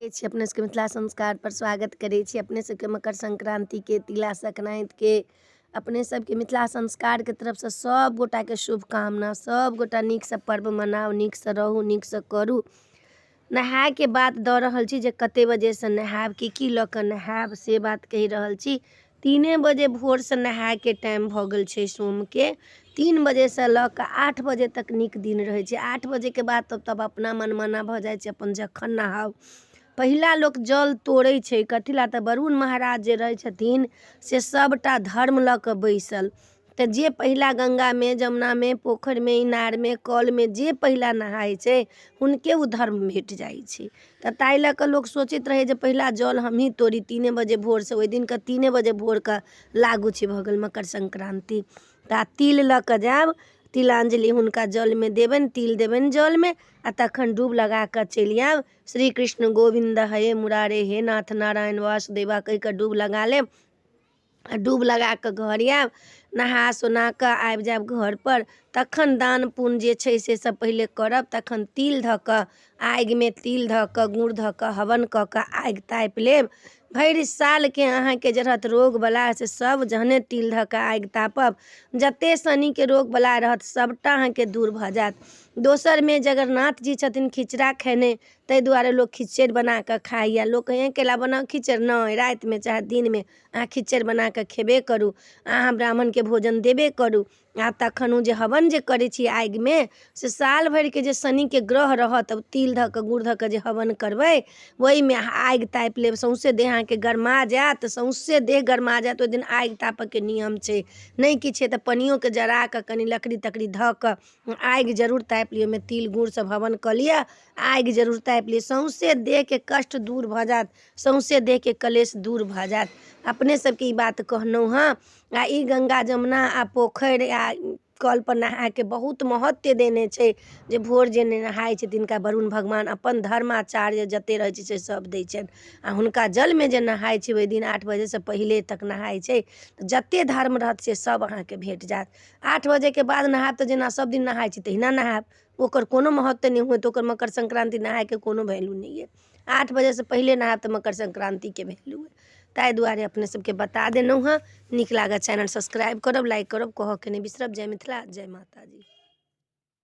अपने सबके मिथिला संस्कार पर स्वागत करै छी। अपने सबके मकर संक्रांति के, तिला संक्रांति के, अपने सबके मिथिला संस्कार के तरफ से सब गोटा के शुभकामना। सब गोटा नीक से पर्व मनाओ, नीक से रहू, नीक से करू। नहाय के बात दऽ रहल छी जे कते बजे से नहायब, की लऽ कऽ नहायब से बात कहि रहल छी। 3 बजे भोर से नहाय के टाइम भऽ गेल छै सोम के। 3 बजे से लऽ कऽ 8 बजे तक नीक दिन रहै छै। 8 बजे के बाद तब अपना मनमाना भऽ जाइ छै, अपन जखन नहाउ। पहिला लोक जल तोड़ै छै, कथी ला तऽ वरुण महाराज जे रहै छथिन से सबटा धर्म लऽ कऽ बैसल। तऽ जे पहिला गंगामे, जमुनामे, पोखरिमे, इनारमे, कलमे जे पहिला नहाय छै हुनके उ धर्म भेट जाइ छै। तऽ ताहि लऽ कऽ लोक सोचैत रहै जे पहिला जल हमही तोड़ी 3 बजे भोर से। ओहि दिनके 3 बजे भोरके लागू छै भऽ गेल मकर संक्रांति। तऽ तिल लऽ कऽ जायब, तिलांजलि हुनका जलमे देबनि, तिल देबनि जलमे आ तखन डूब लगा कऽ चलि आयब। श्री कृष्ण गोविंद हये मुरारे, हे नाथ नारायण वासुदेवा कहि कऽ डूब लगा लेब। डूब लगा कऽ घर आयब, नहा सोना कऽ आबि जायब घरपर। तखन दान पुण्य जे छै से सब पहिले करब। तखन तिल धऽ कऽ, आगिमे तिल धऽ कऽ, गुड़ धऽ कऽ, हवन कऽ कऽ आगि तापि लेब। भरि सालके अहाँके जे रहत रोग बला से सब जहने तिल धऽ कऽ आगि तापब, जतेक शनिके रोग बला रहत सबटा अहाँके दूर भऽ जायत। दोसरमे जगन्नाथ जी छथिन खिचड़ा खेने, ताहि दुआरे लोक खिचड़ि बना कऽ खाइए। लोक कहिए केला बनाउ खिचड़ि, नहि, रातिमे चाहे दिनमे अहाँ खिचड़ि बना कऽ खेबे करू, अहाँ ब्राह्मणके भोजन देबे करू। आ तखन ओ जे हवन जे करै छी आगिमे, से साल भरिके जे शनिके ग्रह रहत, तिल धऽ कऽ गुड़ धऽ कऽ जे हवन करबै, ओहिमे आगि तापि लेब। सौँसे देह अहाँके गरमा जायत, सौँसे देह गरमा जायत। ओहि दिन आगि तापऽके नियम छै। नहि किछु छै तऽ पनियोके जरा कऽ कनि लकड़ी तकड़ी धऽ कऽ आगि जरूर तापि लिअ। ओहिमे तिल गुड़ सब हवन कऽ लिअ, आगि जरूर तापि लिअ। सौँसे देहके कष्ट दूर भऽ जायत, सौँसे देहके कलेश दूर भऽ जायत। अपने सबके ई बात कहलहुँ हँ। आ ई गंगा जमुना आ पोखरि आ कल पर नहायके बहुत महत्व देने छै। जे भोर जे नहाय छै तिनका वरुण भगवान अपन धर्माचार्य जते रहै छै से सब दै छनि। आ हुनका जलमे जे नहाय छै ओहि दिन 8 बजे से पहिले तक नहाय छै। जते धर्म रहत से सब अहाँके भेट जायत। 8 बजेके बाद नहायब तऽ जेना सब दिन नहाय छी तहिना नहायब, ओकर कोनो महत्व नहीं होत। ओकर मकर संक्रांति नहायके कोनो वैल्यू नहीं है। 8 बजे से पहिले नहायब तऽ मकर संक्रांतिके वैल्यू है। ताहि दुआरे अपने सबके बता देलहुँ हँ। नीक लागत चैनल सब्सक्राइब करब, लाइक करब, कहऽके नहीं बिसरब। जय मिथिला, जय माता दी।